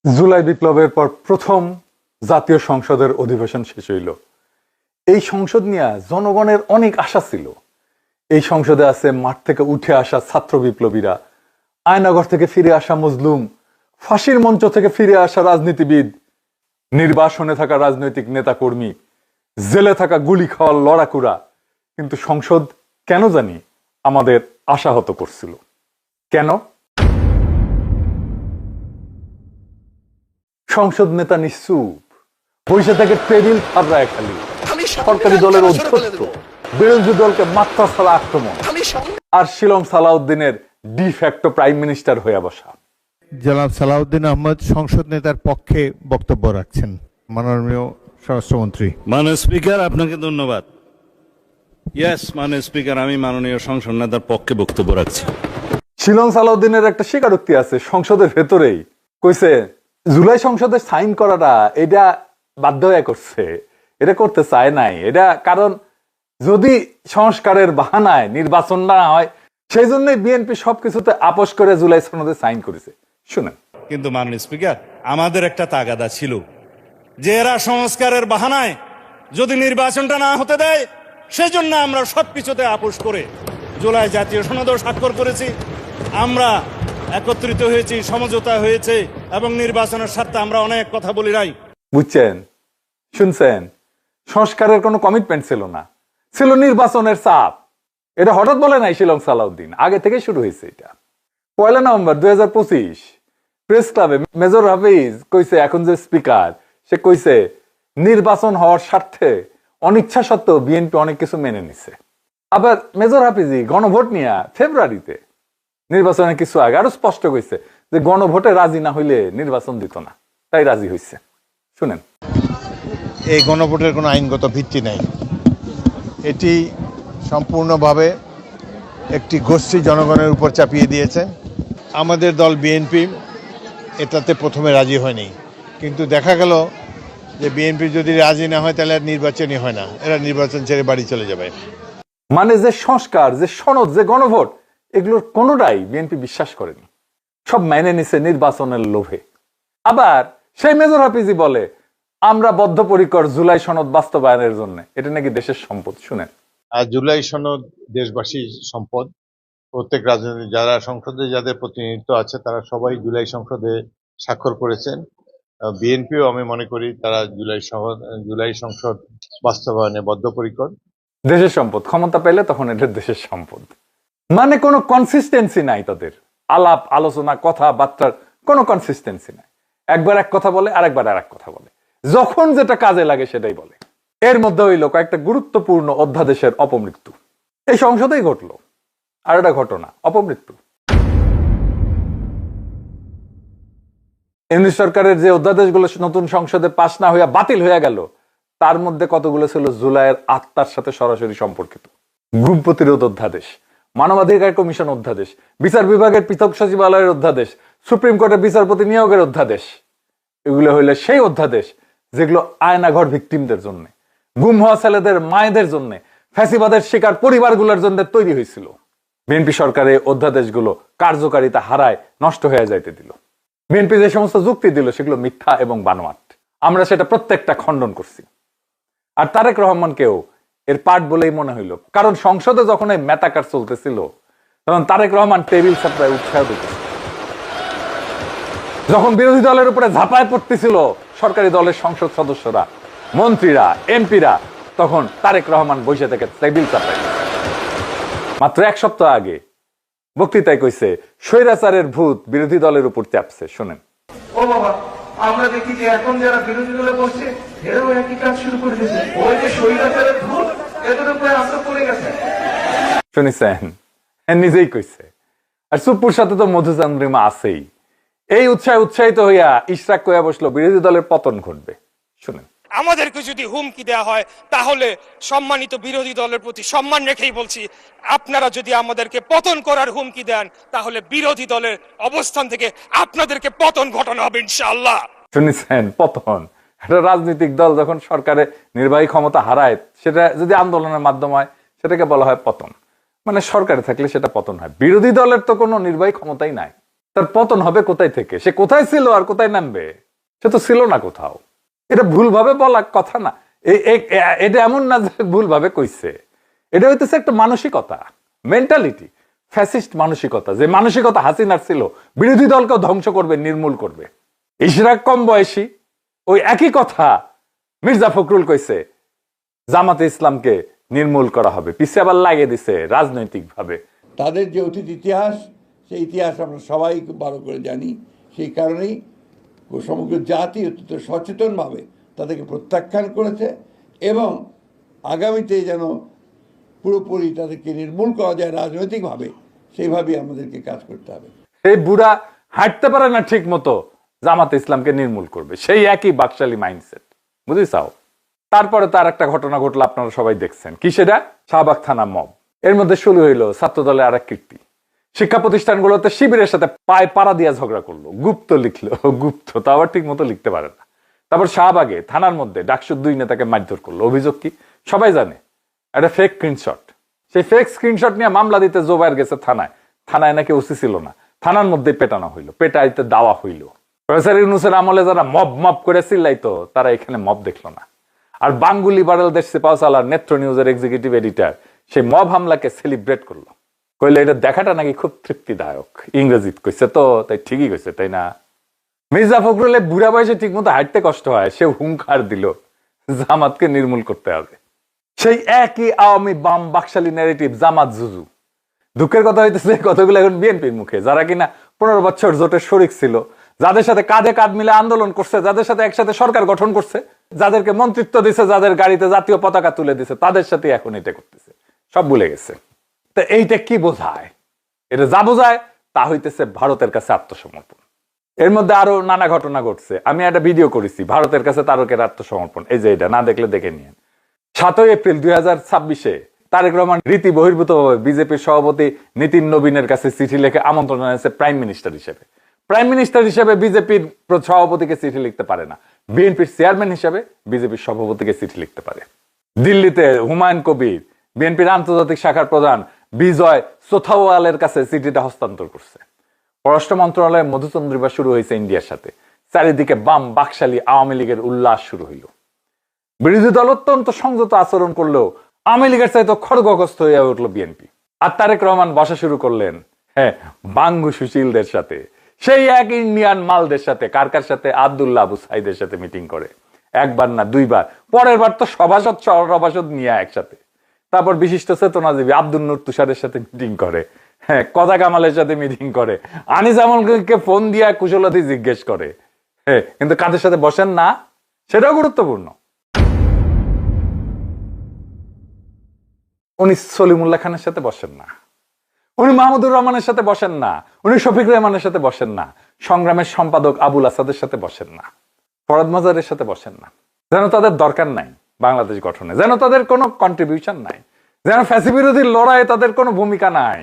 জুলাই বিপ্লবের পর প্রথম জাতীয় সংসদের অধিবেশন শেষ হইল। এই সংসদ নিয়ে জনগণের অনেক আশা ছিল। এই সংসদে আছে মাঠ থেকে উঠে আসা ছাত্র বিপ্লবীরা, আয়নাঘর থেকে ফিরে আসা মজলুম, ফাঁসির মঞ্চ থেকে ফিরে আসা রাজনীতিবিদ, নির্বাসনে থাকা রাজনৈতিক নেতাকর্মী, জেলে থাকা গুলি খাওয়ার লড়াকুরা। কিন্তু সংসদ কেন জানি আমাদের আশাহত করছিল। কেন? সংসদ নেতা নিশ্চুপ, বসে থেকে টেবিল থাবড়ায় খালি। সরকারি দলের অধ্যক্ষ, বিরোধী দলকে মাত্রা ছাড়া আক্রমণ, আর শিলং সালাউদ্দিনের ডিফ্যাক্টো প্রাইম মিনিস্টার হয়ে বসা। জনাব সালাউদ্দিন আহমদ সংসদ নেতার পক্ষে বক্তব্য রাখছেন। মাননীয় স্বরাষ্ট্রমন্ত্রী। মাননীয় স্পিকার, আপনাকে ধন্যবাদ। ইয়েস মাননীয় স্পিকার, আমি মাননীয় সংসদ নেতার পক্ষে বক্তব্য রাখছি। শিলং সালাউদ্দিনের একটা স্বীকারোক্তি আছে সংসদের ভেতরেই, কইছে জুলাই সংসদে সাইন করাটা এটা বাধ্য হয়ে করছে, এটা করতে চায় নাই। এটা কারণ যদি সংস্কারের বাহানায় নির্বাচন না হয়, সেই জন্যই বিএনপি সবকিছুতে আপোষ করে জুলাই সনদে সাইন করেছে। শুনেন। কিন্তু মাননীয় স্পিকার, আমাদের একটা তাগাদা ছিল যে এরা সংস্কারের বাহানায় যদি নির্বাচনটা না হতে দেয়, সেজন্য আমরা সবকিছুতে আপোষ করে জুলাই জাতীয় সনদও স্বাক্ষর করেছি। আমরা একত্রিত হয়েছি, সমঝোতা হয়েছে, এবং নির্বাচনের স্বার্থে আমরা অনেক কথা বলি নাই। বুঝছেন, শুনছেন? সংস্কারের কোনো কমিটমেন্ট ছিল না, ছিল নির্বাচনের চাপ। এটা হঠাৎ বলে নাই শিলং সালাউদ্দিন, আগে থেকে শুরু হয়েছে। এটা 1 নভেম্বর 2025 প্রেস ক্লাবে মেজর হাফিজ কইছে, এখন যে স্পিকার সে কইছে নির্বাচন হওয়ার স্বার্থে অনিচ্ছা সত্ত্বেও বিএনপি অনেক কিছু মেনে নিছে। আবার মেজর হাফিজি গণভোট নিয়ে ফেব্রুয়ারিতে নির্বাচনের কিছু আগে আরো স্পষ্ট কইছে যে গণভোটে রাজি না হইলে নির্বাচন দিত না, তাই রাজি হইছে। শুনেন। এই গণভোটের কোনো আইনগত ভিত্তি নাই। এটি সম্পূর্ণভাবে একটি গোষ্ঠী জনগণের উপর চাপিয়ে দিয়েছে। আমাদের দল বিএনপি এটাতে প্রথমে রাজি হয়নি, কিন্তু দেখা গেল যে বিএনপি যদি রাজি না হয় তাহলে আর নির্বাচনই হয় না, এরা নির্বাচন ছেড়ে বাড়ি চলে যাবে। মানে যে সংস্কার, যে সনদ, যে গণভোট, এগুলোর কোনোটাই বিএনপি বিশ্বাস করেনি, সব মেনে নিছে নির্বাচনের লোভে। আবার সেই মেজর হাফিজি বলে আমরা বদ্ধপরিকর জুলাই সনদ বাস্তবায়নের জন্য, এটা নাকি দেশের সম্পদ। শুনেন। আর জুলাই সনদ দেশবাসীর সম্পদ। প্রত্যেক রাজনৈতিক যারা সংসদে যাদের প্রতিনিধিত্ব আছে তারা সবাই জুলাই সংসদে স্বাক্ষর করেছেন। বিএনপিও আমি মনে করি তারা জুলাই সংসদ বাস্তবায়নে বদ্ধপরিকর। দেশের সম্পদ, ক্ষমতা পেলে তখন এটা দেশের সম্পদ। মানে কোনো কনসিস্টেন্সি নাই তাদের, আলাপ আলোচনা কথাবার্তার কোনো কনসিস্টেন্সি নাই। একবার এক কথা বলে, আরেকবার আর এক কথা বলে, যখন যেটা কাজে লাগে সেটাই বলে। এর মধ্যে হইল কয়েকটা গুরুত্বপূর্ণ অধ্যাদেশের অপমৃত্যু এই সংসদেই ঘটলো। আর একটা ঘটনা, অপমৃত্যু। ইউনিট সরকারের যে অধ্যাদেশগুলো নতুন সংসদে পাশ না হইয়া বাতিল হইয়া গেল, তার মধ্যে কতগুলো ছিল জুলাইয়ের আত্মার সাথে সরাসরি সম্পর্কিত। গুম প্রতিরোধ অধ্যাদেশ, মানবাধিকার কমিশন অধ্যাদেশ, বিচার বিভাগের পৃথক সচিবালয়ের অধ্যাদেশ, সুপ্রিম কোর্টের বিচারপতি নিয়োগের অধ্যাদেশ। এগুলো হইলে সেই অধ্যাদেশ যেগুলো আয়নাঘর ভিকটিমদের জন্য, গুম হওয়া ছেলেদের মায়েদের জন্য, ফ্যাসিবাদের শিকার পরিবারগুলোর জন্য তৈরি হয়েছিল। বিএনপি সরকার এই অধ্যাদেশগুলো কার্যকারিতা হারায় নষ্ট হয়ে যাইতে দিল। বিএনপি যে সমস্ত যুক্তি দিল সেগুলো মিথ্যা এবং বানোয়াট। আমরা সেটা প্রত্যেকটা খণ্ডন করছি। আর তারেক রহমানকেও এর পার্ট বলেই মনে হইল, কারণ সংসদে যখন এই মেটাকার চলতেছিল তখন তারেক রহমান টেবিল চাপড়ায় উৎসাহ দিতেছিল। যখন বিরোধী দলের উপরে ঝাঁপায় পড়তেছিল সরকারি দলের সংসদ সদস্যরা, মন্ত্রীরা, এমপিরা, তখন তারেক রহমান বসে থেকে টেবিল চাপড়ায়। মাত্র 1 সপ্তাহ আগে বক্তৃতায় কইছে স্বৈরাচারের ভূত বিরোধী দলের উপর চাপছে। শুনেন। ও বাবা, আমরা দেখি যে এখন যারা বিরোধী দলে বসছে এরাও একই কাজ শুরু করে দিয়েছে। ওই যে স্বৈরাচারের ভূত এদের উপরে আসর পড়ে গেছে। শুনেছেন? নিজেই কইছে। আর সুপুর সাথে তো মধুচন্দ্রিমা আছেই। এই উৎসাহিত হইয়া ইশরাক কইয়া বসলো বিরোধী দলের পতন ঘটবে। শুনেন। আমাদেরকে যদি হুমকি দেওয়া হয় তাহলে সম্মানিত বিরোধী দলের প্রতি সম্মান রেখেই বলছি, আপনারা যদি আমাদেরকে পতন করার হুমকি দেন তাহলে বিরোধী দলের অবস্থান থেকে আপনাদেরকে পতন ঘটানো হবে ইনশাআল্লাহ। শুনেছেন? পতন। একটা রাজনৈতিক দল যখন সরকারে নির্বাহী ক্ষমতা হারায়, সেটা যদি আন্দোলনের মাধ্যমে হয় সেটাকে বলা হয় পতন। মানে সরকারে থাকলে সেটা পতন হয়। বিরোধী দলের তো কোনো নির্বাহী ক্ষমতাই নাই। তার পতন হবে কোথায় থেকে? সে কোথায় ছিল আর কোথায় নামবে? সে তো ছিল না কোথাও। এটা ভুলভাবে বলা কথা না, এটা এমন না যে ভুলভাবে কইছে। এটা হইতেছে একটা মানসিকতা, মেন্টালিটি, ফ্যাসিস্ট মানসিকতা। যে মানসিকতা হাসিনার ছিল, বিরোধী দলকে ধ্বংস করবে, নির্মূল করবে। ইশরাক কম বয়সী, ওই একই কথা মির্জা ফখরুল কইছে, জামাতে ইসলামকে নির্মূল করা হবে, পিছে আবার লাগিয়ে দিছে রাজনৈতিক ভাবে। তাদের যে অতীত ইতিহাস, সেই ইতিহাস আমরা সবাই খুব ভালো করে জানি। সেই কারণেই সমগ্র জাতি অত্যন্ত সচেতনভাবে তাদেরকে প্রত্যাখ্যান করেছে এবং আগামীতে যেন পুরোপুরি তাদেরকে নির্মূল করা যায় রাজনৈতিকভাবে, সেইভাবেই আমাদেরকে কাজ করতে হবে। এই বুড়া হাঁটতে পারে না ঠিক মতো, জামাতে ইসলামকে নির্মূল করবে, সেই একই বাকশালী মাইন্ডসেট, বুঝিসাও। তারপরে তার একটা ঘটনা ঘটলো, আপনারা সবাই দেখছেন। কি সেটা? শাহবাগ থানা মব। এর মধ্যে শুরু হইলো ছাত্র দলের আর এক কীর্তি। শিক্ষা প্রতিষ্ঠানগুলোতে শিবিরের সাথে পায়ে পাড়া দিয়া ঝগড়া করলো, গুপ্ত লিখলো, গুপ্ত তো আবার ঠিক মতো লিখতে পারে না। তারপর শাহবাগে থানার মধ্যে ডাকসুর 2 নেতাকে মারধর করলো। অভিযোগ কি? সবাই জানে, একটা ফেক স্ক্রিনশট। সেই ফেক স্ক্রিনশট নিয়ে মামলা দিতে জোবায়ের গেছে থানায়। থানায় নাকি ওসি ছিল না, থানার মধ্যে পেটানো হইলো, পেটাইতে দাওয়া হইলো। প্রফেসর ইউনূসের আমলে যারা মব মব করে চিল্লাইতো, তারা এখানে মব দেখলো না। আর বাঙ্গুল লিবারেল দেশ সিপাহসালার নেত্র নিউজের এক্সিকিউটিভ এডিটর সেই মব হামলাকে সেলিব্রেট করলো, কইলে এটা দেখাটা নাকি খুব তৃপ্তিদায়ক। ইংরেজিত কইছে তো, তাই ঠিকই কইছে, তাই না? মির্জা ফখরুলের বুড়া বয়সে ঠিক মতো হাঁটতে কষ্ট হয়, সে হুঙ্কার দিল জামাতকে নির্মূল করতে হবে। সেই একই আওয়ামী বাম বাকশালী ন্যারেটিভ, জামাত জুজু। দুঃখের কথা হইতেছে কতগুলো এখন বিএনপির মুখে, যারা কিনা 15 বছর জোটের শরিক ছিল, যাদের সাথে কাঁধে কাঁধ মিলে আন্দোলন করছে, যাদের সাথে একসাথে সরকার গঠন করছে, যাদেরকে মন্ত্রিত্ব দিছে, যাদের গাড়িতে জাতীয় পতাকা তুলে দিছে, তাদের সাথে এখন এটা করতেছে, সব ভুলে গেছে। তা এইটা কি বোঝায়? এটা যা বোঝায় তা হইতেছে ভারতের কাছে আত্মসমর্পণ। এর মধ্যে আরো নানা ঘটনা ঘটছে। আমি একটা ভিডিও করেছি, ভারতের কাছে তারকের আত্মসমর্পণ। এই যে এটা না দেখলে দেখে নিন। 7 এপ্রিল 2026 তারেক রহমান রীতি বহির্ভূতভাবে বিজেপির সভাপতি নীতিন নবীনের কাছে চিঠি লিখে আমন্ত্রণ জানিয়েছে প্রাইম মিনিস্টার হিসেবে। প্রাইম মিনিস্টার হিসেবে বিজেপির সভাপতিকে চিঠি লিখতে পারে না, বিএনপির চেয়ারম্যান হিসেবে বিজেপির সভাপতিকে চিঠি লিখতে পারে। দিল্লিতে হুমায়ুন কবির, বিএনপির আন্তর্জাতিক শাখার প্রধান বিজয় সোথাওয়ালের কাছে চিঠিটা হস্তান্তর করছে। পররাষ্ট্র মন্ত্রণালয়ের মধুচন্দ্রিমা শুরু হয়েছে ইন্ডিয়ার সাথে। চারিদিকে বাম বাকশালী আওয়ামী লীগের উল্লাস শুরু হইল। বিরোধী দল অত্যন্ত সংযত আচরণ করলেও আওয়ামী লীগের চাইতে খড়গগ্রস্ত হয়ে উঠলো বিএনপি। আর তারেক রহমান বসা শুরু করলেন বাঙ্গু সুশীলদের সাথে, সেই এক ইন্ডিয়ান মালদের সাথে। কার কার সাথে? আব্দুল্লাহ আবু সাইদের সাথে মিটিং করে, একবার না 2 বার, পরের বার তো সভাসদ সভাসদ নিয়ে একসাথে। তারপর বিশিষ্ট চেতনাজীবী আব্দুল নূর তুষারের সাথে মিটিং করে, কথা কামালের সাথে মিটিং করে, আনিস আমলকে ফোন দিয়ে কুশলতি জিজ্ঞেস করে। কিন্তু কাদের সাথে বসেন না সেটাও গুরুত্বপূর্ণ। উনি সলিমুল্লাহ খানের সাথে বসেন না, উনি মাহমুদুর রহমানের সাথে বসেন না, উনি শফিক রহমানের সাথে বসেন না, সংগ্রামের সম্পাদক আবুল আসাদের সাথে বসেন না, ফরহাদ মাজারের সাথে বসেন না। যেন তাদের দরকার নাই বাংলাদেশ গঠনে, যেন তাদের কোনো কন্ট্রিবিউশন নাই, যেন ফ্যাসি বিরোধী লড়াইয়ে তাদের কোনো ভূমিকা নাই।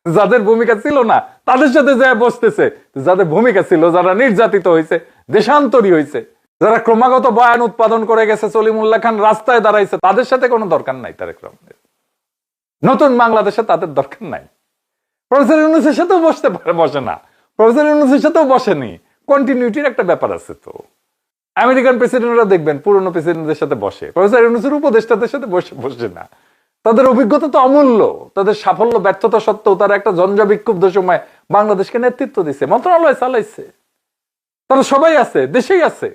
যাদের ভূমিকা ছিল না তাদের সাথে যা বসতেছে, যাদের ভূমিকা ছিল, যারা নির্যাতিত হয়েছে, দেশান্তরী হয়েছে, যারা ক্রমাগত বয়ান উৎপাদন করে গেছে, সলিমুল্লাহ খান রাস্তায় দাঁড়াইছে, তাদের সাথে কোনো দরকার নাই তারেক রহমানের। নতুন বাংলাদেশে তাদের দরকার নাই। প্রফেসর ইউনূসের সাথেও বসতে পারে, বসে না। প্রফেসর ইউনূসের সাথেও বসেনি, কন্টিনিউটির একটা ব্যাপার আছে। তো আমেরিকান প্রেসিডেন্টরা দেখবেন পুরনো প্রেসিডেন্টদের সাথে বসে, প্রফেসর ইউনূসের উপদেষ্টাদের সাথে বসে না। তাদের অভিজ্ঞতা তো অমূল্য, তাদের সাফল্য ব্যর্থতা সত্ত্বেও তারা একটা ঝঞ্ঝা বিক্ষুব্ধ সময় বাংলাদেশকে নেতৃত্ব দিচ্ছে, মন্ত্রণালয় চালাইছে, তারা সবাই আছে, দেশেই আছে।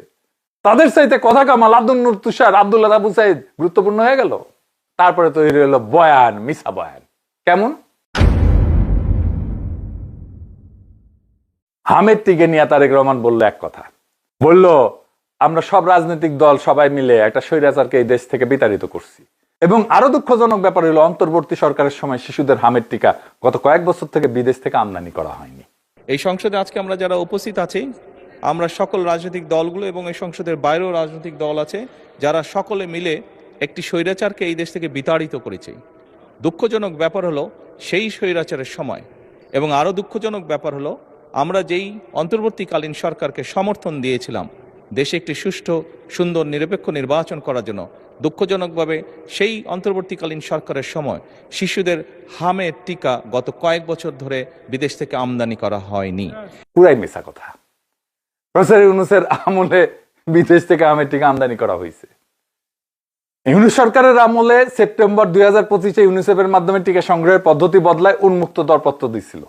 তাদের চাইতে কথা কামাল, আব্দুল নূর তুষার, আব্দুল্লাহ আবু সাইদ গুরুত্বপূর্ণ হয়ে গেল। তারপরে তৈরি হলো বয়ান, মিছা বয়ান। কেমন? হামেদটিকে নিয়ে তারেক রহমান বললো এক কথা, বলল আমরা সব রাজনৈতিক দল সবাই মিলে একটা স্বৈরাচারকে এই দেশ থেকে বিতাড়িত করছি। এবং আরো দুঃখজনক ব্যাপার হলো অন্তর্বর্তী সরকারের সময় শিশুদের হামের টিকা গত কয়েক বছর থেকে বিদেশ থেকে আমদানি করা হয়নি। এই সংসদে আজকে আমরা যারা উপস্থিত আছি, আমরা সকল রাজনৈতিক দলগুলো এবং এই সংসদের বাইরেও রাজনৈতিক দল আছে, যারা সকলে মিলে একটি স্বৈরাচারকে এই দেশ থেকে বিতাড়িত করেছে। দুঃখজনক ব্যাপার হলো সেই স্বৈরাচারের সময়, এবং আরো দুঃখজনক ব্যাপার হলো আমরা যেই অন্তর্বর্তীকালীন সরকারকে সমর্থন দিয়েছিলাম, দেশে একটি সুষ্ঠু সুন্দর নিরপেক্ষ নির্বাচন করার জন্য দুঃখজনকভাবে সেই অন্তর্বর্তীকালীন সরকারের সময় শিশুদের হামের টিকা গত কয়েক বছর ধরে বিদেশ থেকে আমদানি করা হয়নি। পুরাই মিথ্যা কথা। প্রফেসর ইউনূসের আমলে বিদেশ থেকে আমের টিকা আমদানি করা হয়েছে। ইউনূস সরকারের আমলে সেপ্টেম্বর 2025 ইউনিসেফের মাধ্যমে টিকা সংগ্রহের পদ্ধতি বদলায় উন্মুক্ত দরপত্র দিছিল।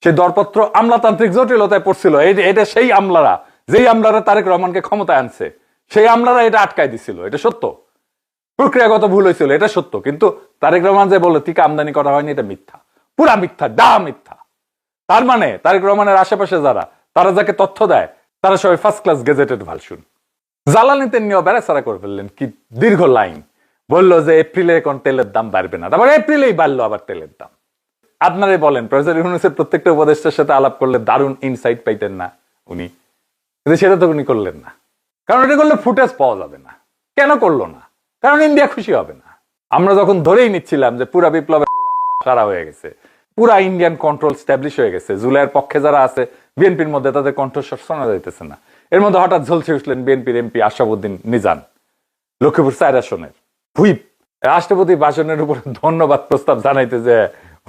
সেই দরপত্র আমলাতান্ত্রিক জটিলতায় পড়ছিল। এটা সেই আমলারা, যেই আমলারা তারেক রহমানকে ক্ষমতায় আনছে, সেই আমলারা এটা আটকায় দিছিল। এটা সত্য। প্রক্রিয়াগত ভুল হয়েছিল, এটা সত্য। কিন্তু তারেক রহমান যে বলে টিকা আমদানি করা হয়নি, এটা মিথ্যা, পুরা মিথ্যা, মিথ্যা। তার মানে তারেক রহমানের আশেপাশে যারা, তারা যাকে তথ্য দেয়, তারা সবাই ফার্স্ট ক্লাস গেজেটেড ভার্সন। জ্বালানিতে নিয়েও বেড়াছাড়া করে ফেললেন। কি দীর্ঘ লাইন বললো যে এপ্রিলে এখন তেলের দাম বাড়বে না, তারপর এপ্রিলেই বাড়লো আবার তেলের দাম। আপনারাই বলেন, প্রফেসর ইউনূসের প্রত্যেকটা উপদেষ্টার সাথে আলাপ করলে দারুণ ইনসাইট পাইতেন না উনি? কিন্তু সেটা তো উনি করলেন না। কারণ এটা করলে ফুটেজ পাওয়া যাবে না। কেন করলো না? কারণ ইন্ডিয়া খুশি হবে না। আমরা যখন ধরেই নিচ্ছিলাম যে পুরা বিপ্লবের সারা হয়ে গেছে, পুরা ইন্ডিয়ান কন্ট্রোল স্ট্যাবলিশ হয়ে গেছে, জুলাইয়ের পক্ষে যারা আছে বিএনপির মধ্যে তাদের কণ্ঠস্বর শোনা যাইতেছে না, এর মধ্যে হঠাৎ ঝলসে উঠলেন বিএনপির এমপি আশরাফুদ্দিন মিজান, লক্ষ্মীপুর 4 আসনের হুইপ। রাষ্ট্রপতি ভাষণের উপরে ধন্যবাদ প্রস্তাব জানাইতে যে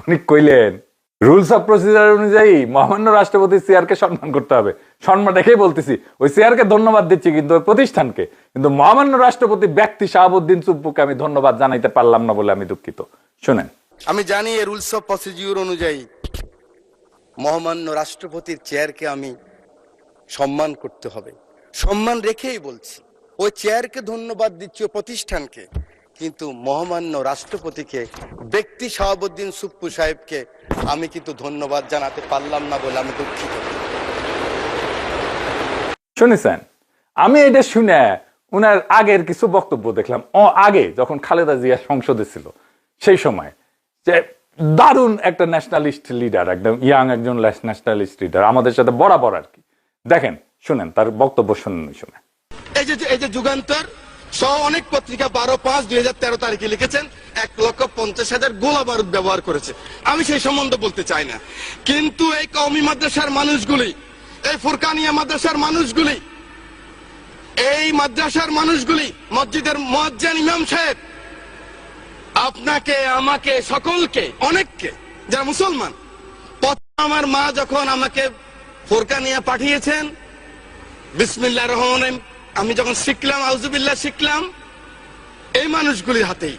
উনি কইলেন, রুলস অফ প্রসিজার অনুযায়ী মহামান্য রাষ্ট্রপতি চেয়ারকে সম্মান করতে হবে। সম্মান রেখেই বলতেছি, ওই চেয়ারকে ধন্যবাদ দিচ্ছি, কিন্তু ওই প্রতিষ্ঠানকে, কিন্তু মহামান্য রাষ্ট্রপতি ব্যক্তি শাহাবুদ্দিন চুপ্পুকে আমি ধন্যবাদ জানাইতে পারলাম না বলে আমি দুঃখিত। শুনেন, আমি জানি এই রুলস অফ প্রসিডিউর অনুযায়ী মহামান্য রাষ্ট্রপতির চেয়ারকে আমি সম্মান করতে হবে, সম্মান রেখেই বলছি। ওই চেয়ারকে ধন্যবাদ দিচ্ছি, ওই প্রতিষ্ঠানকে, কিন্তু মহামান্য রাষ্ট্রপতিকে, ব্যক্তি শাহাবুদ্দিন চুপ্পু সাহেবকে আমি কিন্তু ধন্যবাদ জানাতে পারলাম না বলে আমি দুঃখিত। শুনেছেন? আমি এটা শুনে উনার আগের কিছু বক্তব্য দেখলাম, আগে যখন খালেদা জিয়া সংসদে ছিল সেই সময়, যে দারুণ একটা ন্যাশনালিস্ট লিডার, একদম ইয়াং একজন ন্যাশনালিস্ট লিডার, আমাদের সাথে বরাবর আর কি। দেখেন, শুনেন তার বক্তব্য, শুনেন। এই যে যুগান্তর সহ অনেক পত্রিকা 12/5/2013 তারিখে লিখেছেন 1,50,000 গোলা বারুদ ব্যবহার করেছে। আমি সেই সম্বন্ধে বলতে চাই না, কিন্তু এই কওমি মাদ্রাসার মানুষগুলি, এই ফুরকানিয়া মাদ্রাসার মানুষগুলি, এই মাদ্রাসার মানুষগুলি, মসজিদের মুয়াজ্জিন ইমাম সাহেব, আপনাকে, আমাকে, সকলকে, অনেককে, যারা মুসলমান, আমার মা যখন আমাকে ফুরকানিয়া পাঠিয়েছেন, বিসমিল্লাহির রহমানির রহিম আমি যখন শিখলাম, আউযুবিল্লাহ শিখলাম, এই মানুষগুলির হাতেই